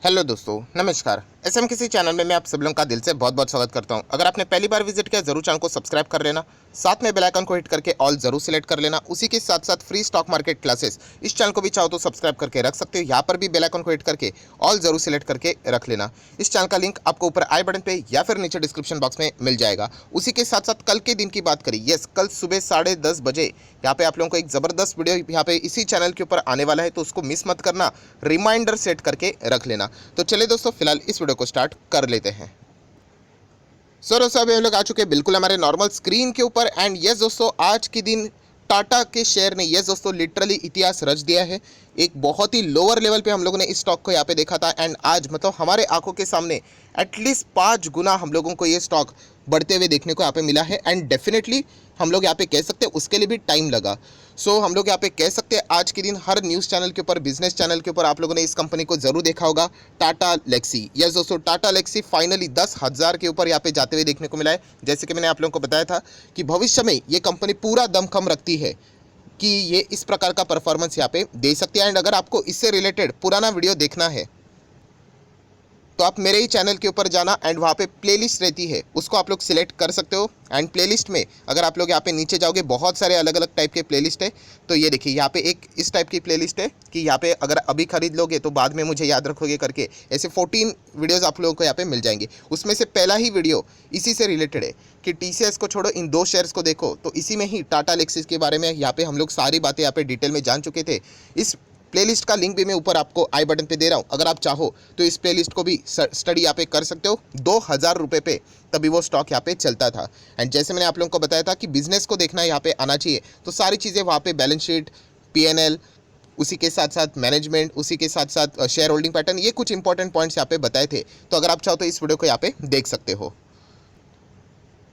Hello दोस्तों, नमस्कार। SM किसी चैनल में मैं आप सब लोगों का दिल से बहुत बहुत स्वागत करता हूं। अगर आपने पहली बार विजिट किया जरूर चैनल को सब्सक्राइब कर लेना, साथ में बेल आइकन को हिट करके ऑल जरूर सिलेक्ट कर लेना। उसी के साथ साथ फ्री स्टॉक मार्केट क्लासेस इस चैनल को भी चाहो तो सब्सक्राइब करके रख सकते हो। यहाँ पर भी बेल आइकन को हिट करके ऑल जरूर सिलेक्ट करके रख लेना। इस चैनल का लिंक आपको ऊपर आई बटन पे या फिर नीचे डिस्क्रिप्शन बॉक्स में मिल जाएगा। उसी के साथ साथ कल के दिन की बात करें, यस, कल सुबह 10:30 बजे यहाँ पे आप लोगों को एक ज़बरदस्त वीडियो यहाँ पे इसी चैनल के ऊपर आने वाला है, तो उसको मिस मत करना, रिमाइंडर सेट करके रख लेना। तो चलिए दोस्तों, फिलहाल इस वीडियो को स्टार्ट कर लेते हैं। दोस्तों अभी हम लोग आ चुके हैं बिल्कुल हमारे नॉर्मल स्क्रीन के ऊपर। एंड यस दोस्तों, आज के दिन टाटा के शेयर ने यस दोस्तों लिटरली इतिहास रच दिया है। एक बहुत ही लोअर लेवल पे हम लोगों ने इस स्टॉक को यहाँ पे देखा था, एंड आज मतलब हमारे आंखों के सामने एटलीस्ट 5 गुना हम लोगों को ये स्टॉक बढ़ते हुए देखने को यहाँ पे मिला है। एंड डेफिनेटली हम लोग यहाँ पे कह सकते हैं उसके लिए भी टाइम लगा। सो हम लोग यहाँ पे कह सकते हैं आज के दिन हर न्यूज़ चैनल के ऊपर, बिजनेस चैनल के ऊपर आप लोगों ने इस कंपनी को जरूर देखा होगा, टाटा लेक्सी। यस दोस्तों, टाटा लेक्सी फाइनली 10,000 के ऊपर यहाँ पे जाते हुए देखने को मिला है। जैसे कि मैंने आप लोगों को बताया था कि भविष्य में ये कंपनी पूरा दमखम रखती है कि ये इस प्रकार का परफॉर्मेंस यहाँ पे दे सकती है। एंड अगर आपको इससे रिलेटेड पुराना वीडियो देखना है तो आप मेरे ही चैनल के ऊपर जाना, एंड वहाँ पे प्लेलिस्ट रहती है, उसको आप लोग सिलेक्ट कर सकते हो। एंड प्लेलिस्ट में अगर आप लोग यहाँ पे नीचे जाओगे, बहुत सारे अलग अलग टाइप के प्लेलिस्ट है। तो ये देखिए, यहाँ पे एक इस टाइप की प्लेलिस्ट है कि यहाँ पे अगर अभी खरीद लोगे तो बाद में मुझे याद रखोगे करके ऐसे 14 वीडियोज़ आप लोगों को यहाँ पे मिल जाएंगे। उसमें से पहला ही वीडियो इसी से रिलेटेड है कि टीसीएस को छोड़ो, इन 2 शेयर्स को देखो। तो इसी में ही टाटा लेक्सिस के बारे में यहाँ पे हम लोग सारी बातें यहाँ पे डिटेल में जान चुके थे। इस प्लेलिस्ट का लिंक भी मैं ऊपर आपको आई बटन पे दे रहा हूँ, अगर आप चाहो तो इस प्लेलिस्ट को भी स्टडी यहाँ पे कर सकते हो। 2,000 रुपये पे तभी वो स्टॉक यहाँ पे चलता था। एंड जैसे मैंने आप लोगों को बताया था कि बिजनेस को देखना यहाँ पे आना चाहिए, तो सारी चीज़ें वहाँ पे बैलेंस शीट, पीएनएल, उसी के साथ साथ मैनेजमेंट, उसी के साथ साथ शेयर होल्डिंग पैटर्न, ये कुछ इंपॉर्टेंट पॉइंट्स यहाँ पे बताए थे। तो अगर आप चाहो तो इस वीडियो को यहाँ पे देख सकते हो।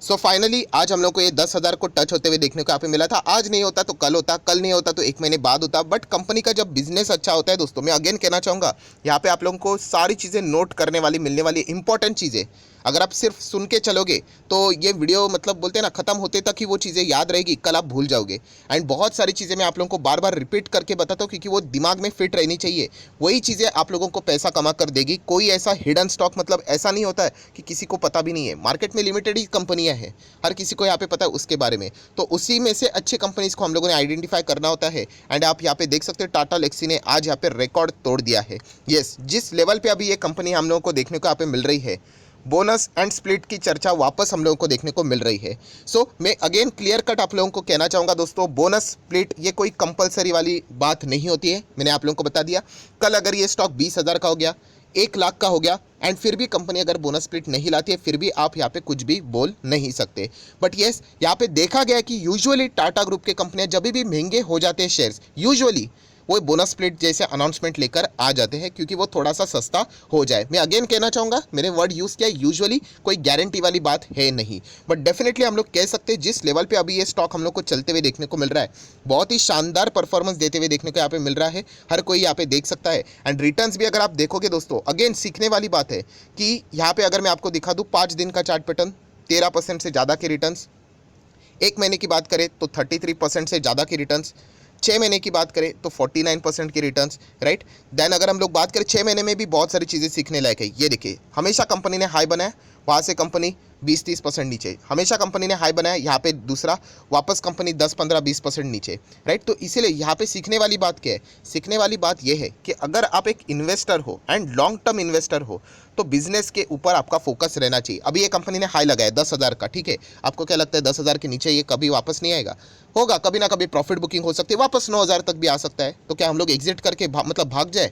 सो फाइनली आज हम लोग को ये 10,000 को टच होते हुए देखने को यहाँ पे मिला था। आज नहीं होता तो कल होता, कल नहीं होता तो 1 महीने बाद होता। बट कंपनी का जब बिजनेस अच्छा होता है दोस्तों, मैं अगेन कहना चाहूँगा, यहाँ पे आप लोगों को सारी चीज़ें नोट करने वाली, मिलने वाली इंपॉर्टेंट चीज़ें, अगर आप सिर्फ सुन के चलोगे तो ये वीडियो मतलब बोलते हैं ना, ख़त्म होते तक ही वो चीज़ें याद रहेगी, कल आप भूल जाओगे। एंड बहुत सारी चीज़ें मैं आप लोगों को बार बार रिपीट करके बताता हूँ क्योंकि वो दिमाग में फिट रहनी चाहिए। वही चीज़ें आप लोगों को पैसा कमा कर देगी। कोई ऐसा हिडन स्टॉक मतलब ऐसा नहीं होता है कि किसी को पता भी नहीं है। मार्केट में लिमिटेड ही कंपनियाँ हैं, हर किसी को यहाँ पे पता है उसके बारे में। तो उसी में से अच्छी कंपनीज को हम लोगों ने आइडेंटिफाई करना होता है। एंड आप यहाँ पे देख सकते हो टाटा लेक्सी ने आज यहाँ पे रिकॉर्ड तोड़ दिया है। यस, जिस लेवल पे अभी ये कंपनी हम लोगों को देखने को यहाँ पे मिल रही है, बोनस एंड स्प्लिट की चर्चा वापस हम लोगों को देखने को मिल रही है। सो मैं अगेन क्लियर कट आप लोगों को कहना चाहूँगा दोस्तों, बोनस स्प्लिट ये कोई कंपलसरी वाली बात नहीं होती है। मैंने आप लोगों को बता दिया, कल अगर ये स्टॉक 20,000 का हो गया, 1 लाख का हो गया, एंड फिर भी कंपनी अगर बोनस स्प्लिट नहीं लाती है, फिर भी आप यहाँ पे कुछ भी बोल नहीं सकते। बट येस, यहाँ पे देखा गया कि यूजुअली टाटा ग्रुप के कंपनियां जब भी महंगे हो जाते हैं शेयर्स, यूजुअली वो बोनस स्प्लिट जैसे अनाउंसमेंट लेकर आ जाते हैं क्योंकि वो थोड़ा सा सस्ता हो जाए। मैं अगेन कहना चाहूँगा, मैंने वर्ड यूज़ किया यूजुअली, कोई गारंटी वाली बात है नहीं। बट डेफिनेटली हम लोग कह सकते हैं जिस लेवल पे अभी ये स्टॉक हम लोग को चलते हुए देखने को मिल रहा है, बहुत ही शानदार परफॉर्मेंस देते हुए देखने को यहाँ पे मिल रहा है। हर कोई यहाँ पे देख सकता है। एंड रिटर्न्स भी अगर आप देखोगे दोस्तों, अगेन सीखने वाली बात है कि यहाँ पे अगर मैं आपको दिखा दूँ 5 दिन का चार्ट पैटर्न, 13% से ज़्यादा के रिटर्न्स। 1 महीने की बात करें तो 33% से ज़्यादा की रिटर्न्स। 6 महीने की बात करें तो 49% की रिटर्न्स, राइट। देन अगर हम लोग बात करें 6 महीने में भी बहुत सारी चीज़ें सीखने लायक है। ये देखिए, हमेशा कंपनी ने हाई बनाया, वहाँ से कंपनी 20-30% नीचे, हमेशा कंपनी ने हाई बनाया, यहाँ पे दूसरा वापस कंपनी 10-15-20% नीचे, राइट। तो इसीलिए यहाँ पे सीखने वाली बात क्या है? सीखने वाली बात ये है कि अगर आप एक इन्वेस्टर हो एंड लॉन्ग टर्म इन्वेस्टर हो तो बिजनेस के ऊपर आपका फोकस रहना चाहिए। अभी ये कंपनी ने हाई लगाया 10,000 का, ठीक है। आपको क्या लगता है 10,000 के नीचे ये कभी वापस नहीं आएगा? होगा, कभी ना कभी प्रॉफिट बुकिंग हो सकती है, वापस 9,000 तक भी आ सकता है। तो क्या हम लोग एग्जिट करके मतलब भाग जाए?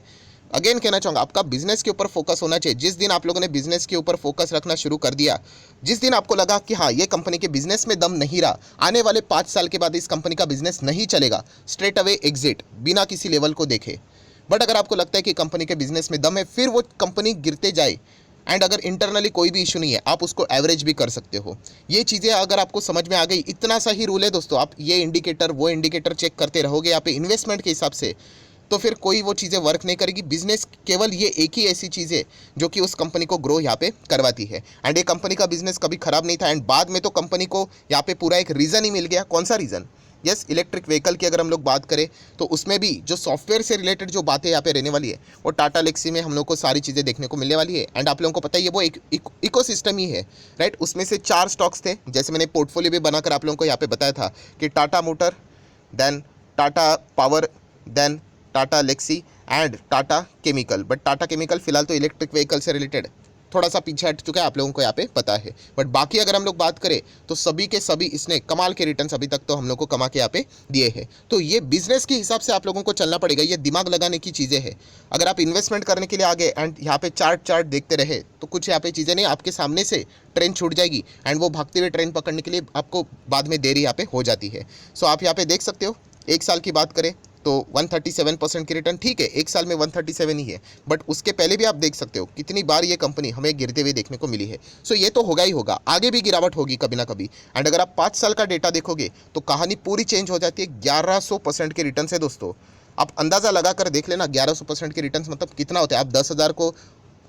अगेन कहना चाहूँगा, आपका बिजनेस के ऊपर फोकस होना चाहिए। जिस दिन आप लोगों ने बिजनेस के ऊपर फोकस रखना शुरू कर दिया, जिस दिन आपको लगा कि हाँ ये कंपनी के बिजनेस में दम नहीं रहा, आने वाले 5 साल के बाद इस कंपनी का बिजनेस नहीं चलेगा, स्ट्रेट अवे एग्जिट, बिना किसी लेवल को देखे। बट अगर आपको लगता है कि कंपनी के बिजनेस में दम है, फिर वो कंपनी गिरते जाए, एंड अगर इंटरनली कोई भी इशू नहीं है, आप उसको एवरेज भी कर सकते हो। ये चीज़ें अगर आपको समझ में आ गई, इतना सा ही रूल है दोस्तों, आप ये इंडिकेटर वो इंडिकेटर चेक करते रहोगे यहाँ पे इन्वेस्टमेंट के हिसाब से, तो फिर कोई वो चीज़ें वर्क नहीं करेगी। बिजनेस केवल ये एक ही ऐसी चीज़ है जो कि उस कंपनी को ग्रो यहाँ पे करवाती है। एंड ये कंपनी का बिजनेस कभी खराब नहीं था, एंड बाद में तो कंपनी को यहाँ पे पूरा एक रीज़न ही मिल गया। कौन सा रीज़न? यस, इलेक्ट्रिक व्हीकल की अगर हम लोग बात करें तो उसमें भी जो सॉफ्टवेयर से रिलेटेड जो बातें यहाँ पे रहने वाली है वो टाटा लेक्सी में हम लोग को सारी चीज़ें देखने को मिलने वाली है। एंड आप लोगों को पता ही है वो एक इकोसिस्टम ही है, राइट। उसमें से 4 स्टॉक्स थे, जैसे मैंने पोर्टफोलियो भी बनाकर आप लोगों को यहाँ पे बताया था कि Tata motor, then Tata power, then Tata Elxsi and Tata chemical. But Tata chemical फिलहाल तो इलेक्ट्रिक व्हीकल से रिलेटेड थोड़ा सा पीछे हट चुका है, आप लोगों को यहाँ पे पता है। बट बाकी अगर हम लोग बात करें तो सभी के सभी इसने कमाल के रिटर्न्स अभी तक तो हम लोग को कमा के यहाँ पे दिए हैं। तो ये बिजनेस के हिसाब से आप लोगों को चलना पड़ेगा, ये दिमाग लगाने की चीज़ें हैं। अगर आप इन्वेस्टमेंट करने के लिए आगे एंड यहाँ पे चार्ट देखते रहे तो कुछ यहाँ पे चीज़ें नहीं, आपके सामने से ट्रेन छूट जाएगी एंड वो भागते हुए ट्रेन पकड़ने के लिए आपको बाद में देरी यहाँ पे हो जाती है। सो आप यहाँ पे देख सकते हो, एक साल की बात करें तो 137% की रिटर्न, ठीक है एक साल में 137 ही है, बट उसके पहले भी आप देख सकते हो कितनी बार ये कंपनी हमें गिरते हुए देखने को मिली है। सो ये तो होगा ही होगा, आगे भी गिरावट होगी कभी ना कभी। एंड अगर आप 5 साल का डेटा देखोगे तो कहानी पूरी चेंज हो जाती है। 1100% के रिटर्न है दोस्तों, आप अंदाज़ा लगा कर देख लेना 1100% के रिटर्न मतलब कितना होता है। आप 10,000 को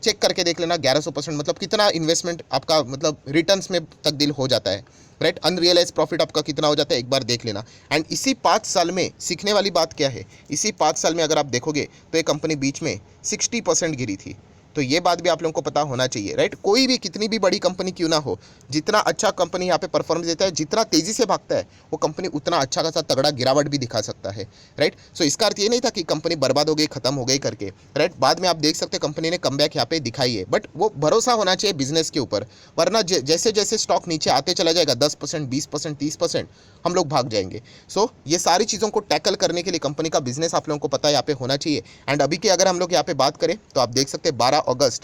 चेक करके देख लेना, 1100% मतलब कितना इन्वेस्टमेंट आपका मतलब रिटर्न्स में तब्दील हो जाता है, राइट। अनरियलाइज प्रॉफिट आपका कितना हो जाता है एक बार देख लेना। एंड इसी 5 साल में सीखने वाली बात क्या है, इसी 5 साल में अगर आप देखोगे तो ये कंपनी बीच में 60% गिरी थी। तो ये बात भी आप लोगों को पता होना चाहिए, राइट। कोई भी कितनी भी बड़ी कंपनी क्यों ना हो, जितना अच्छा कंपनी यहाँ पे परफॉर्मेंस देता है, जितना तेज़ी से भागता है वो कंपनी उतना अच्छा खासा तगड़ा गिरावट भी दिखा सकता है, राइट। सो इसका अर्थ ये नहीं था कि कंपनी बर्बाद हो गई, खत्म हो गई करके, राइट। बाद में आप देख सकते हैं कंपनी ने कमबैक यहाँ पे दिखाई है, बट वो भरोसा होना चाहिए बिजनेस के ऊपर, वरना जैसे जैसे स्टॉक नीचे आते चला जाएगा 10%, 20%, 30%, हम लोग भाग जाएंगे। सो ये सारी चीज़ों को टैकल करने के लिए कंपनी का बिजनेस आप लोगों को पता यहाँ पे होना चाहिए। एंड अभी की अगर हम लोग यहाँ पे बात करें तो आप देख सकते हैं 12 अगस्त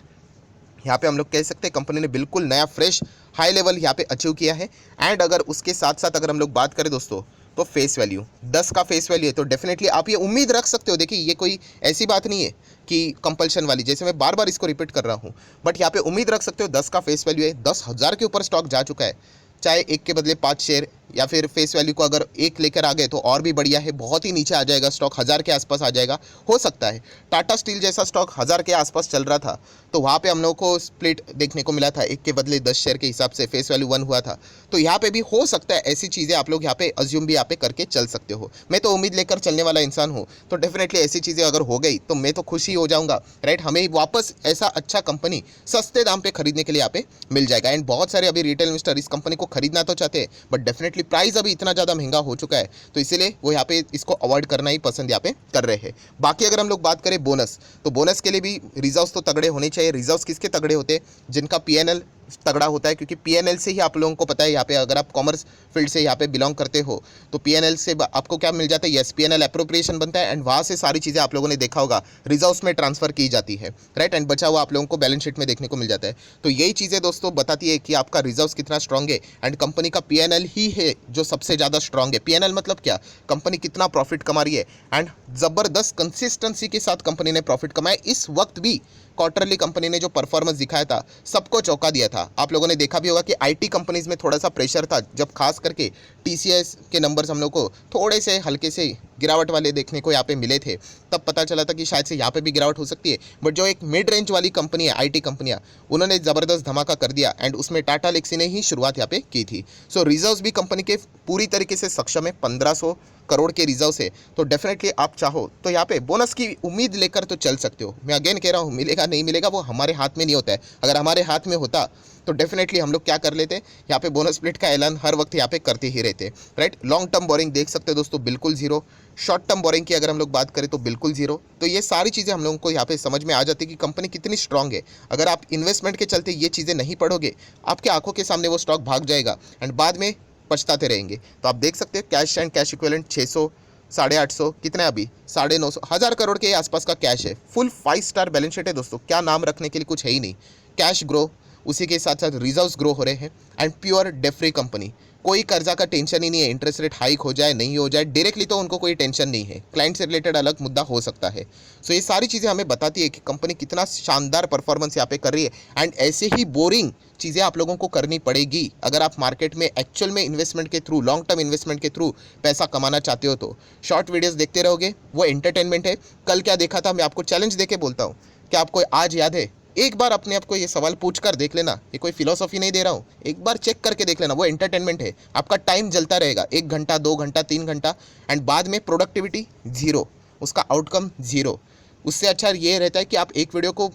यहाँ पे हम लोग कह सकते हैं कंपनी ने बिल्कुल नया फ्रेश हाई लेवल यहाँ पे अचीव किया है। एंड अगर उसके साथ साथ अगर हम लोग बात करें दोस्तों तो फेस वैल्यू 10 का फेस वैल्यू है, तो डेफिनेटली आप ये उम्मीद रख सकते हो। देखिए ये कोई ऐसी बात नहीं है कि कंपल्शन वाली, जैसे मैं बार बार इसको रिपीट कर रहा हूँ, बट यहाँ पे उम्मीद रख सकते हो 10 का फेस वैल्यू है। 10,000 के ऊपर स्टॉक जा चुका है, चाहे एक के बदले 5 शेयर, या फिर फेस वैल्यू को अगर एक लेकर आ गए तो और भी बढ़िया है, बहुत ही नीचे आ जाएगा स्टॉक, 1000 के आसपास आ जाएगा, हो सकता है। टाटा स्टील जैसा स्टॉक 1000 के आसपास चल रहा था तो वहाँ पे हम लोग को स्प्लिट देखने को मिला था, एक के बदले 10 शेयर के हिसाब से फेस वैल्यू 1 हुआ था। तो यहाँ पे भी हो सकता है ऐसी चीज़ें आप लोग यहाँ पे अज्यूम भी यहाँ पे करके चल सकते हो। मैं तो उम्मीद लेकर चलने वाला इंसान हूँ, तो डेफिनेटली ऐसी चीज़ें अगर हो गई तो मैं तो खुशी हो जाऊँगा, राइट। हमें वापस ऐसा अच्छा कंपनी सस्ते दाम पे खरीदने के लिए यहाँ पे मिल जाएगा। एंड बहुत सारे अभी रिटेल इन्वेस्टर इस कंपनी को खरीदना तो चाहते हैं, बट डेफिनेटली प्राइस अभी इतना ज़्यादा महंगा हो चुका है तो इसीलिए वो यहाँ पे इसको अवॉइड करना ही पसंद यहाँ पे कर रहे हैं। बाकी अगर हम लोग बात करें बोनस, तो बोनस के लिए भी रिजर्व्स तो तगड़े होने चाहिए। रिजर्व्स किसके तगड़े होते हैं, जिनका पीएनएल तगड़ा होता है, क्योंकि पीएनएल से ही आप लोगों को पता है यहाँ पे अगर आप कॉमर्स फील्ड से यहाँ पे बिलोंग करते हो तो पीएनएल से आपको क्या मिल जाता है, यस पीएनएल एप्रोप्रिएशन बनता है एंड वहाँ से सारी चीज़ें आप लोगों ने देखा होगा रिजर्व्स में ट्रांसफर की जाती है, राइट। एंड बचा हुआ आप लोगों को बैलेंस शीट में देखने को मिल जाता है। तो यही चीज़ें दोस्तों बताती है कि आपका रिजर्व्स कितना स्ट्रॉन्ग है एंड कंपनी का पीएनएल ही है जो सबसे ज़्यादा स्ट्रॉन्ग है। पीएनएल मतलब क्या, कंपनी कितना प्रॉफिट कमा रही है एंड ज़बरदस्त कंसिस्टेंसी के साथ कंपनी ने प्रॉफिट कमाया। इस वक्त भी क्वार्टरली कंपनी ने जो परफॉर्मेंस दिखाया था सबको चौंका दिया था। आप लोगों ने देखा भी होगा कि आईटी कंपनीज में थोड़ा सा प्रेशर था, जब खास करके टीसीएस के नंबर्स हम लोग को थोड़े से हल्के से गिरावट वाले देखने को यहाँ पे मिले थे, तब पता चला था कि शायद से यहाँ पे भी गिरावट हो सकती है। बट जो एक मिड रेंज वाली कंपनी है आईटी कंपनियाँ, उन्होंने ज़बरदस्त धमाका कर दिया एंड उसमें टाटा लेक्सी ने ही शुरुआत यहाँ पे की थी। सो रिजर्व्स भी कंपनी के पूरी तरीके से सक्षम है, 1500 करोड़ के रिजर्व से। तो डेफिनेटली आप चाहो तो यहाँ पे बोनस की उम्मीद लेकर तो चल सकते हो। मैं अगेन कह रहा हूँ, मिलेगा नहीं मिलेगा वो हमारे हाथ में नहीं होता है। अगर हमारे हाथ में होता तो डेफिनेटली हम लोग क्या कर लेते, यहाँ पे बोनस स्प्लिट का ऐलान हर वक्त यहाँ पे करते ही रहते, राइट। लॉन्ग टर्म बोरिंग देख सकते हो दोस्तों, बिल्कुल जीरो। शॉर्ट टर्म बोरिंग की अगर हम लोग बात करें तो बिल्कुल जीरो। तो ये सारी चीज़ें हम लोगों को यहाँ पे समझ में आ जाती है कि कंपनी कितनी स्ट्रांग है। अगर आप इन्वेस्टमेंट के चलते ये चीज़ें नहीं पढ़ोगे, आपके आंखों के सामने वो स्टॉक भाग जाएगा एंड बाद में पछताते रहेंगे। तो आप देख सकते हैं कैश एंड कैश इक्विवेलेंट 600, 850, कितना है अभी 950, 1000 करोड़ के आसपास का कैश है। फुल 5 स्टार बैलेंस शीट है दोस्तों, क्या नाम रखने के लिए कुछ है ही नहीं। कैश ग्रो, उसी के साथ साथ रिजर्व्स ग्रो हो रहे हैं and pure debt free company. कोई कर्जा का टेंशन ही नहीं है, इंटरेस्ट रेट हाइक हो जाए नहीं हो जाए, डायरेक्टली तो उनको कोई टेंशन नहीं है। क्लाइंट से रिलेटेड अलग मुद्दा हो सकता है। सो ये सारी चीज़ें हमें बताती है कि कंपनी कितना शानदार परफॉर्मेंस यहाँ पे कर रही है एंड ऐसे ही बोरिंग चीज़ें आप लोगों को करनी पड़ेगी अगर आप मार्केट में एक्चुअल में इन्वेस्टमेंट के थ्रू, लॉन्ग टर्म इन्वेस्टमेंट के थ्रू पैसा कमाना चाहते हो। तो शॉर्ट वीडियोज़ देखते रहोगे, वो एंटरटेनमेंट है। कल क्या देखा था मैं आपको चैलेंज देके बोलता हूँ, क्या आपको आज याद है एक बार अपने आप को ये सवाल पूछ कर देख लेना, ये कोई फिलोसॉफी नहीं दे रहा हूँ, एक बार चेक करके देख लेना, वो एंटरटेनमेंट है। आपका टाइम जलता रहेगा 1 घंटा 2 घंटा 3 घंटा, एंड बाद में प्रोडक्टिविटी जीरो, उसका आउटकम जीरो। उससे अच्छा ये रहता है कि आप एक वीडियो को,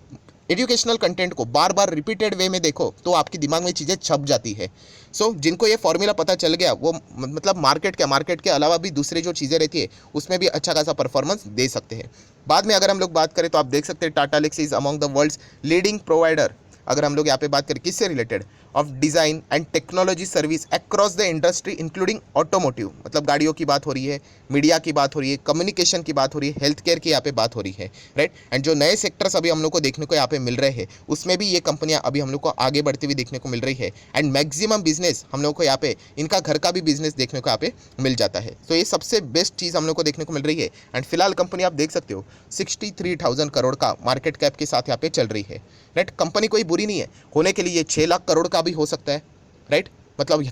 एजुकेशनल कंटेंट को बार बार रिपीटेड वे में देखो, तो आपकी दिमाग में चीज़ें छप जाती है। सो जिनको ये फॉर्मूला पता चल गया, वो मतलब मार्केट के अलावा भी दूसरी जो चीज़ें रहती है उसमें भी अच्छा खासा परफॉर्मेंस दे सकते हैं। बाद में अगर हम लोग बात करें तो आप देख सकते हैं Tata Elxsi is among the world's leading provider. अगर हम लोग यहाँ पे बात करें किससे related, of design and technology service across the industry including automotive, मतलब गाड़ियों की बात हो रही है, मीडिया की बात हो रही है, कम्युनिकेशन की बात हो रही है, हेल्थ केयर की यहाँ पे बात हो रही है, राइट। एंड जो नए सेक्टर्स अभी हम लोग को देखने को यहाँ पे मिल रहे हैं, उसमें भी ये कंपनियां अभी हम लोग को आगे बढ़ती हुई देखने को मिल रही है। एंड मैक्सिमम बिजनेस हम लोग को यहाँ पे इनका घर का भी बिजनेस देखने को यहाँ पे मिल जाता है। तो ये सबसे बेस्ट चीज़ हम लोग को देखने को मिल रही है। एंड फिलहाल कंपनी आप देख सकते हो 63,000 करोड़ का मार्केट कैप के साथ यहाँ पे चल रही है, राइट। कंपनी कोई बुरी नहीं है, होने के लिए 6 लाख करोड़ का भी हो सकता है, राइट। मतलब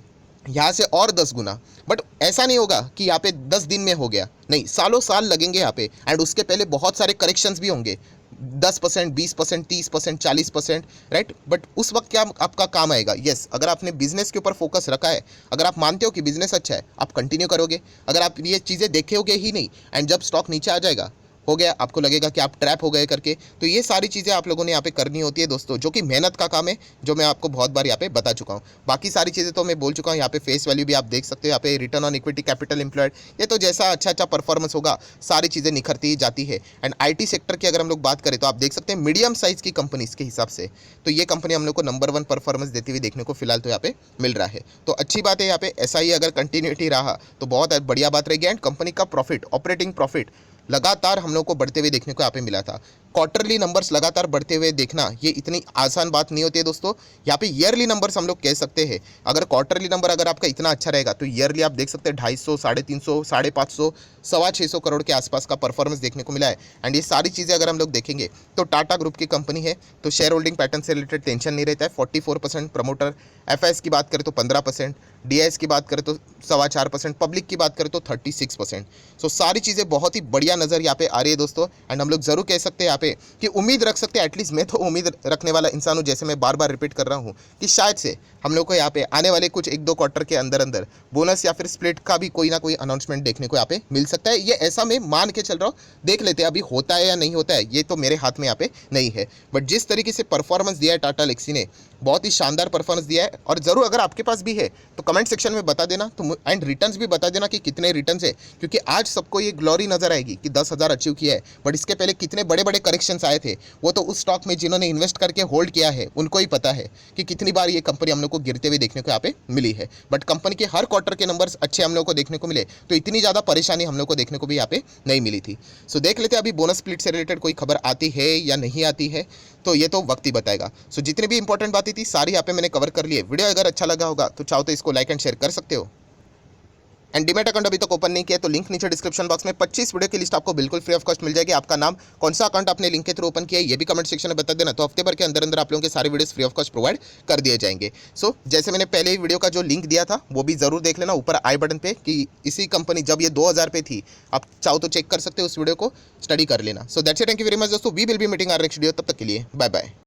यहाँ से और 10 गुना, बट ऐसा नहीं होगा कि यहाँ पे 10 दिन में हो गया, नहीं, सालों साल लगेंगे यहाँ पे। एंड उसके पहले बहुत सारे करेक्शंस भी होंगे, 10%, 20%, 30%, 40%, राइट। बट उस वक्त क्या आपका काम आएगा? यस, अगर आपने बिजनेस के ऊपर फोकस रखा है, अगर आप मानते हो कि बिजनेस अच्छा है, आप कंटिन्यू करोगे। अगर आप ये चीज़ें देखोगे ही नहीं, एंड जब स्टॉक नीचे आ जाएगा, हो गया, आपको लगेगा कि आप ट्रैप हो गए करके। तो ये सारी चीज़ें आप लोगों ने यहाँ पे करनी होती है दोस्तों, जो कि मेहनत का काम है, जो मैं आपको बहुत बार यहाँ पे बता चुका हूँ। बाकी सारी चीज़ें तो मैं बोल चुका हूँ। यहाँ पे फेस वैल्यू भी आप देख सकते हो, यहाँ पे return on equity, capital employed, ये तो जैसा अच्छा परफॉर्मेंस होगा सारी चीज़ें निखरती ही जाती है। एंड IT सेक्टर की अगर हम लोग बात करें तो आप देख सकते हैं मीडियम साइज़ की कंपनीज के हिसाब से तो ये कंपनी हम लोग को नंबर 1 परफॉर्मेंस देती हुई देखने को फिलहाल तो यहाँ पे मिल रहा है। तो अच्छी बात है, यहाँ पे ऐसा ही अगर कंटिन्यूटी रहा तो बहुत बढ़िया बात रहेगी। एंड कंपनी का प्रॉफिट, ऑपरेटिंग प्रॉफिट लगातार हम लोग को बढ़ते हुए देखने को यहाँ पे मिला था। क्वार्टरली नंबर्स लगातार बढ़ते हुए देखना ये इतनी आसान बात नहीं होती है दोस्तों। यहाँ पे ईयरली नंबर्स हम लोग कह सकते हैं। अगर क्वार्टरली नंबर अगर आपका इतना अच्छा रहेगा तो ईयरली आप देख सकते हैं 250, 350, 550, 625 करोड़ के आसपास का परफॉर्मेंस देखने को मिला है। एंड ये सारी चीज़ें अगर हम लोग देखेंगे तो टाटा ग्रुप की कंपनी है, तो शेयर होल्डिंग पैटर्न से रिलेटेड टेंशन नहीं रहता है। 44% प्रमोटर, FIS की बात करें तो 15%, DIS की बात करें तो 4.25%, पब्लिक की बात करें तो 36%। सो सारी चीज़ें बहुत ही बढ़िया नज़र यहाँ पे आ रही है दोस्तों। एंड हम लोग जरूर कह सकते हैं यहाँ पे कि उम्मीद रख सकते हैं, एटलीस्ट मैं तो उम्मीद रखने वाला इंसान हूँ, जैसे मैं बार बार रिपीट कर रहा हूँ कि शायद से हम लोग को यहाँ पे आने वाले कुछ 1-2 क्वार्टर के अंदर अंदर बोनस या फिर स्प्लिट का भी कोई ना कोई अनाउंसमेंट देखने को यहाँ पे मिल सकता है। ये ऐसा मैं मान के चल रहा हूँ, देख लेते हैं अभी होता है या नहीं होता है, ये तो मेरे हाथ में यहाँ पे नहीं है। बट जिस तरीके से परफॉर्मेंस दिया है टाटा एलेक्सी ने, बहुत ही शानदार परफॉर्मेंस दिया है। और ज़रूर अगर आपके पास भी है तो कमेंट सेक्शन में बता देना, तो एंड रिटर्न्स भी बता देना कि कितने रिटर्न्स है, क्योंकि आज सबको ये ग्लोरी नजर आएगी कि 10,000 अचीव किया है, बट इसके पहले कितने बड़े बड़े करेक्शंस आए थे वो तो उस स्टॉक में जिन्होंने इन्वेस्ट करके होल्ड किया है उनको ही पता है कि कितनी बार ये कंपनी हम लोग को गिरते हुए देखने को यहाँ पे मिली है। बट कंपनी के हर क्वार्टर के नंबर्स अच्छे हम लोग को देखने को मिले, तो इतनी ज़्यादा परेशानी हम लोग को देखने को भी यहाँ पे नहीं मिली थी। सो देख लेते हैं अभी बोनस स्प्लिट से रिलेटेड कोई खबर आती है या नहीं आती है, तो ये तो वक्त ही बताएगा। सो जितनी भी इंपॉर्टेंट बातें थी सारी यहाँ पे मैंने कवर कर लिए। वीडियो अगर अच्छा लगा होगा तो चाहो तो इसको लाइक एंड शेयर कर सकते हो। एंड डीमैट अकाउंट अभी तक ओपन नहीं किया तो लिंक नीचे डिस्क्रिप्शन बॉक्स में 25 वीडियो की लिस्ट आपको बिल्कुल फ्री ऑफ कॉस्ट मिल जाएगी। आपका नाम, कौन सा अकाउंट आपने लिंक के थ्रू ओपन किया है ये भी कमेंट सेक्शन में बता देना, तो हफ्ते भर के अंदर अंदर आप लोगों के सारे videos free of cost provide कर दिए जाएंगे। सो जैसे मैंने पहले ही वीडियो का जो लिंक दिया था वो भी जरूर देख लेना ऊपर आई बटन पे, कि इसी कंपनी जब ये 2000 पे थी, आप चाहो तो चेक कर सकते हो, उस वीडियो को स्टडी कर लेना। So that's it, thank you very much दोस्तों, we will be meeting our next video, तब तक के लिए बाय बाय।